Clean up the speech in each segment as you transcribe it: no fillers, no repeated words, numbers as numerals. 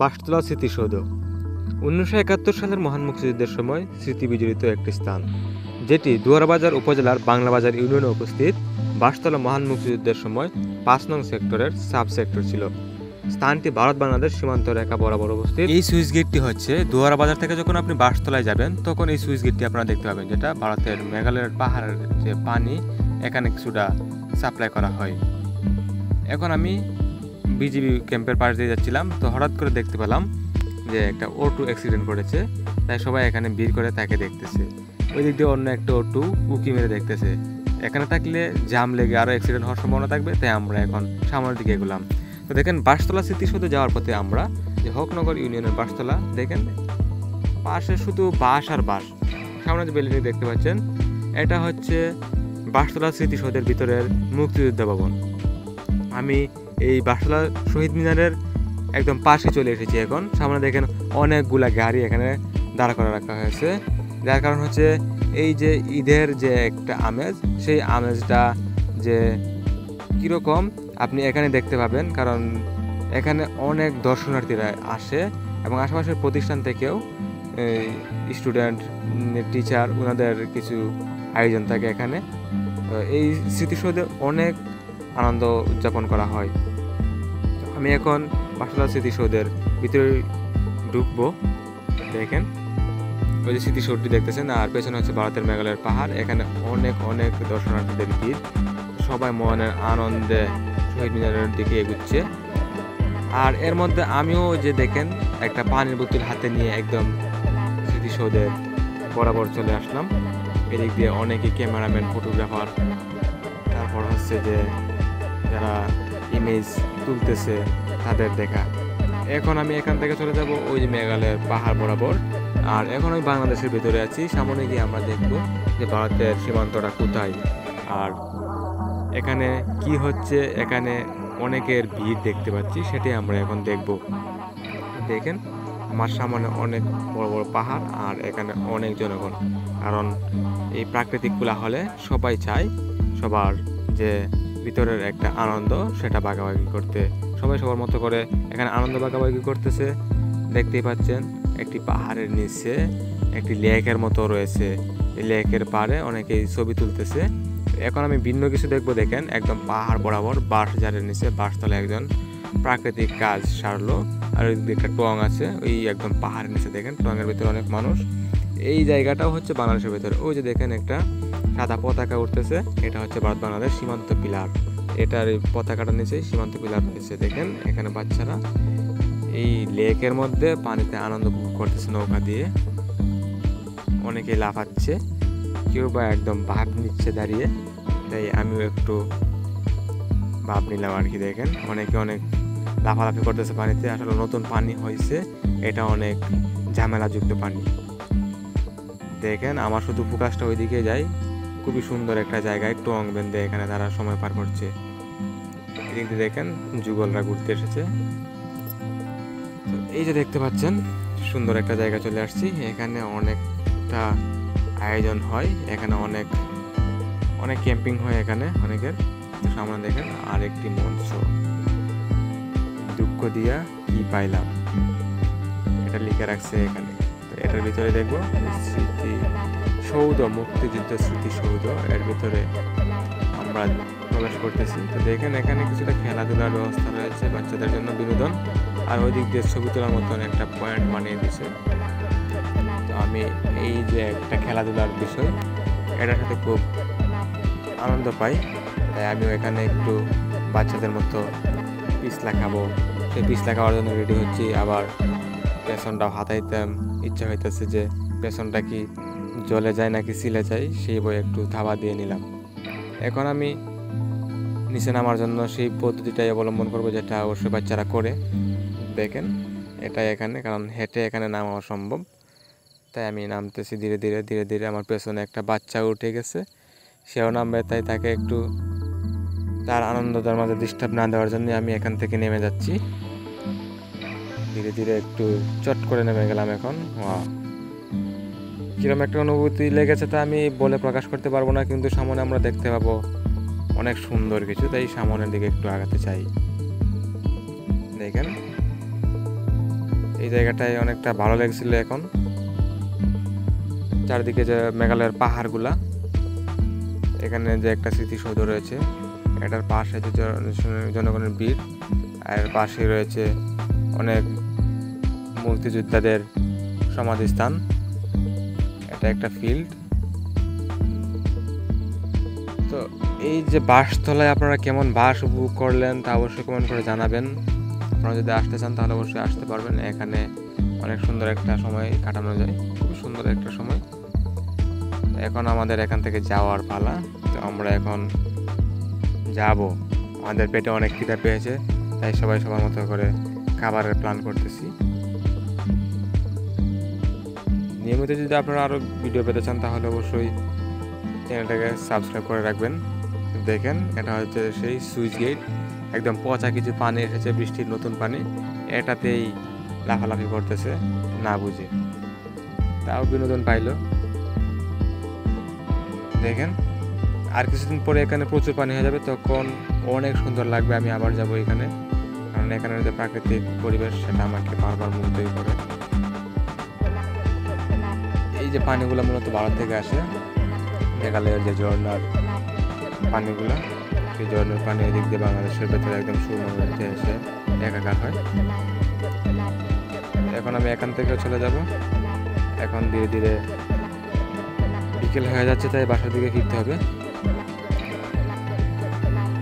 বাঁশতলা স্মৃতিসৌধ 1971 সালের মহান মুক্তিযুদ্ধের সময় স্মৃতি বিজড়িত একটি স্থান, যেটি দুয়ারাবাজার উপজেলার বাংলাবাজার ইউনিয়নে উপস্থিত। বাঁশতলা মহান মুক্তিযুদ্ধের সময় 5 নং সেক্টরের সাব সেক্টর ছিল। স্থানটি ভারত বাংলাদেশ সীমান্ত রেখা বরাবর অবস্থিত। এই সুইচ গেটটি হচ্ছে দুয়ারাবাজার থেকে যখন আপনি বাঁশতলায় যাবেন তখন এই সুইচ গেটটি আপনারা দেখতে পাবেন, যেটা ভারতের মেঘালয়ের পাহাড়ের যে পানি এখানে কিছুটা সাপ্লাই করা হয়। এখন আমি বিজিবি ক্যাম্পের পাশ দিয়ে যাচ্ছিলাম, তো হঠাৎ করে দেখতে পেলাম যে একটা অটো অ্যাক্সিডেন্ট করেছে। তাই সবাই এখানে ভিড় করে তাকে দেখতেছে। ওই দিক দিয়ে অন্য একটা অটো উকি মেরে দেখতেছে। এখানে থাকলে জাম লেগে আরও অ্যাক্সিডেন্ট হওয়ার সম্ভাবনা থাকবে, তাই আমরা এখন সামনের দিকে এগোলাম। তো দেখেন বাঁশতলা স্মৃতিসৌধে যাওয়ার পথে আমরা যে হকনগর ইউনিয়নের বাঁশতলা, দেখেন পাশে শুধু বাঁশ আর বাঁশ। সামনে যে বিল্ডিং দেখতে পাচ্ছেন এটা হচ্ছে বাঁশতলা স্মৃতিসৌধের ভিতরের মুক্তিযুদ্ধ ভবন। আমি এই বাঁশতলা শহীদ মিনারের একদম পাশে চলে এসেছি। এখন সামনে দেখেন অনেকগুলা গাড়ি এখানে দাঁড় করে রাখা হয়েছে, যার কারণ হচ্ছে এই যে ঈদের যে একটা আমেজ, সেই আমেজটা যে কীরকম আপনি এখানে দেখতে পাবেন, কারণ এখানে অনেক দর্শনার্থীরা আসে এবং আশেপাশের প্রতিষ্ঠান থেকেও স্টুডেন্ট, টিচার, ওনাদের কিছু আয়োজন থাকে এখানে। এই স্মৃতিসৌধে অনেক আনন্দ উদযাপন করা হয়। আমি এখন বাঁশতলা স্মৃতিসৌধের ভিতরে ঢুকবো। দেখেন ওই যে স্মৃতিসৌধটি দেখতেছেন, আর পেছনে হচ্ছে ভারতের মেঘালয়ের পাহাড়। এখানে অনেক অনেক দর্শনার্থীদের ভিড়, সবাই মনের আনন্দে শহীদ মিনারের দিকে এগুচ্ছে। আর এর মধ্যে আমিও যে দেখেন একটা পানির বোতল হাতে নিয়ে একদম স্মৃতিসৌধের বরাবর চলে আসলাম। এদিক দিয়ে অনেকে ক্যামেরাম্যান, ফটোগ্রাফার, তারপর হচ্ছে যে যারা ইমেজ তুলতেছে তাদের দেখা। এখন আমি এখান থেকে চলে যাব ওই যে মেঘালয়ের পাহাড় বরাবর। আর এখন আমি বাংলাদেশের ভিতরে আছি। সামনে গিয়ে আমরা দেখব যে ভারতের সীমান্তটা কোথায় আর এখানে কি হচ্ছে। এখানে অনেকের ভিড় দেখতে পাচ্ছি, সেটাই আমরা এখন দেখব। দেখেন আমার সামনে অনেক বড় বড় পাহাড় আর এখানে অনেক জনগণ, কারণ এই প্রাকৃতিক কোলাহলে সবাই চায় সবার যে ভিতরের একটা আনন্দ সেটা ভাগাভাগি করতে। সবাই সবার মতো করে এখানে আনন্দ ভাগাভাগি করতেছে। দেখতেই পাচ্ছেন একটি পাহাড়ের নিচে একটি লেকের মতো রয়েছে। এই লেকের পাড়ে অনেকেই ছবি তুলতেছে। এখন আমি ভিন্ন কিছু দেখবো। দেখেন একদম পাহাড় বরাবর বাঁশ ঝাড়ের নিচে বাঁশতলা একজন প্রাকৃতিক কাজ সারলো। আর ওই দিকে একটা টং আছে, ওই একদম পাহাড়ের নিচে দেখেন টঙের ভিতরে অনেক মানুষ। এই জায়গাটাও হচ্ছে বাংলাদেশের ভিতরে। ওই যে দেখেন একটা সাদা পতাকা উঠতেছে, এটা হচ্ছে ভারত বাংলাদেশ সীমান্ত পিলার। এটার এই পতাকাটার নিচে সীমান্ত পিলার রয়েছে। দেখেন এখানে বাচ্চারা এই লেকের মধ্যে পানিতে আনন্দ উপভোগ করতেছে নৌকা দিয়ে। অনেকেই লাফাচ্ছে, কেউ বা একদম ভাব নিচ্ছে দাঁড়িয়ে। তাই আমিও একটু ভাব নিলাম আর কি। দেখেন অনেকে অনেক লাফালাফি করতেছে পানিতে। আসলে নতুন পানি হয়েছে, এটা অনেক ঝামেলাযুক্ত পানি। দেখেন আমার শুধু ফোকাসটা ওইদিকে যায়। খুবই সুন্দর একটা জায়গায় টং বেঁধে এখানে তারা সময় পার করছে। এদিক দিয়ে দেখেন যুগলরা ঘুরতে এসেছে। তো এই যে দেখতে পাচ্ছেন সুন্দর একটা জায়গা চলে আসছি। এখানে অনেকটা আয়োজন হয়, এখানে অনেক অনেক ক্যাম্পিং হয় এখানে অনেকের। তো সামনে দেখেন আরেকটি মঞ্চ, দুঃখ দিয়া কি পাইলাম, এটা লিখে রাখছে এখানে। তো এটার ভিতরে দেখবো স্মৃতিসৌধ, মুক্তিযুদ্ধ স্মৃতিসৌধ, এর ভিতরে আমরা প্রবেশ করতেছি। তো দেখেন এখানে কিছুটা খেলাধুলার ব্যবস্থা রয়েছে বাচ্চাদের জন্য, বিনোদন। আর ওই দিক দিয়ে ছবি তোলার মতন একটা পয়েন্ট বানিয়ে দিয়েছে। তো আমি এই যে একটা খেলাধুলার বিষয়, এটার সাথে খুব আনন্দ পাই। তাই আমিও এখানে একটু বাচ্চাদের মতো পিছলা খাবো। সেই পিছলা খাওয়ার জন্য রেডি হচ্ছি। আবার পেছনটাও হাতাইতে ইচ্ছা হইতেছে যে পেছনটা কি জলে যায় নাকি সিলে যায়, সেই বই একটু ধাবা দিয়ে নিলাম। এখন আমি নিচে নামার জন্য সেই পদ্ধতিটাই অবলম্বন করবো, যেটা অবশ্যই বাচ্চারা করে। দেখেন এটাই এখানে, কারণ হেঁটে এখানে নামা অসম্ভব। তাই আমি নামতেছি ধীরে ধীরে ধীরে ধীরে। আমার পেছনে একটা বাচ্চা উঠে গেছে, সেও নামবে। তাই তাকে একটু তার আনন্দটার মাঝে ডিস্টার্ব না দেওয়ার জন্য আমি এখান থেকে নেমে যাচ্ছি ধীরে ধীরে। একটু চট করে নেমে গেলাম এখন। কিরকম একটা অনুভূতি লেগেছে তা আমি বলে প্রকাশ করতে পারবো না, কিন্তু সামনে আমরা দেখতে পাবো অনেক সুন্দর কিছু। তাই সামনের দিকে একটু আগাতে চাই। দেখেন এই জায়গাটায় অনেকটা ভালো লাগছিল। এখন চারিদিকে যে মেঘালয়ের পাহাড়গুলা, এখানে যে একটা স্মৃতিসৌধ রয়েছে, এটার পাশে যে জনগণের ভিড়, আর পাশে রয়েছে অনেক মুক্তিযোদ্ধাদের সমাধিস্থান। এটা একটা ফিল্ড। তো এই যে বাসতলায় আপনারা কেমন বাস উপভোগ করলেন তা অবশ্যই কমেন্ট করে জানাবেন। আপনারা যদি আসতে চান তাহলে অবশ্যই আসতে পারবেন। এখানে অনেক সুন্দর একটা সময় কাটানো যায়, খুবই সুন্দর একটা সময়। এখন আমাদের এখান থেকে যাওয়ার পালা। তো আমরা এখন যাব। আমাদের পেটে অনেক খিদা পেয়েছে, তাই সবাই সবার মতো করে খাবারের প্ল্যান করতেছি। নিয়মিত যদি আপনারা আরও ভিডিও পেতে চান তাহলে অবশ্যই চ্যানেলটাকে সাবস্ক্রাইব করে রাখবেন। দেখেন, এটা হচ্ছে সেই সুইচ গেট। একদম পচা কিছু পানি এসেছে, বৃষ্টির নতুন পানি, এটাতেই লাফালাফি করতেছে না বুঝে, তাও বিনোদন পাইল। দেখেন, আর কিছুদিন পরে এখানে প্রচুর পানি হয়ে যাবে, তখন অনেক সুন্দর লাগবে। আমি আবার যাব এখানে, কারণ এখানের যে প্রাকৃতিক পরিবেশ সেটা আমাকে বারবার মুগ্ধই করে। এই যে পানিগুলো মূলত ভারত থেকে আসে, মেঘালয়ের যে ঝর্ণার পানিগুলো, সেই ঝর্ণার পানি এদিক দিয়ে বাংলাদেশের ভেতরে একদম সুমধ্যে এসে একাকার হয়। এখন আমি এখান থেকে চলে যাব। এখন ধীরে ধীরে বিকেল হয়ে যাচ্ছে, তাই বাসার দিকে ফিরতে হবে।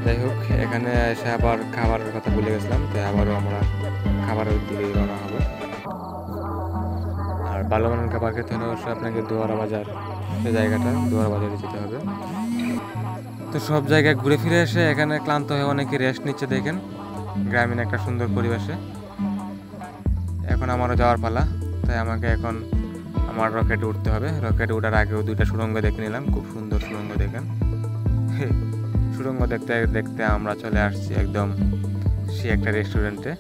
যাই হোক, এখানে এসে আবার খাবারের কথা ভুলে গেছিলাম, তাই আবারও আমরা খাবারের দিকে রওনা হব। আর ভালো মানের খাবার খেতে হলে অবশ্যই আপনাকে দুয়ারা বাজার, যে জায়গাটা, দুয়ারা বাজারে যেতে হবে। তো সব জায়গায় ঘুরে ফিরে এসে এখানে ক্লান্ত হয়ে অনেকে রেস্ট নিচ্ছে। দেখেন, গ্রামীণ একটা সুন্দর পরিবেশে। এখন আমারও যাওয়ার পালা, তাই আমাকে এখন আমার রকেটে উঠতে হবে। রকেটে ওঠার আগেও দুইটা সুড়ঙ্গ দেখে নিলাম, খুব সুন্দর সুড়ঙ্গ। দেখেন, সুড়ঙ্গ দেখতে দেখতে আমরা চলে আসছি একদম সে একটা রেস্টুরেন্টে।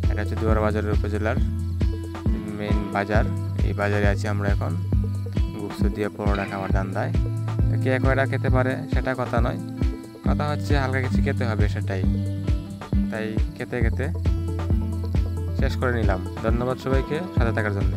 এটা হচ্ছে দুয়ারা বাজারের উপজেলার মেইন বাজার। এই বাজারে আছি আমরা এখন, গুপসু দিয়ে পরোটা খাওয়ার ধান্দায়। কে কয়টা খেতে পারে সেটা কথা নয়, কথা হচ্ছে হালকা কিছু খেতে হবে, সেটাই। তাই খেতে খেতে শেষ করে নিলাম। ধন্যবাদ সবাইকে সাথে থাকার জন্য।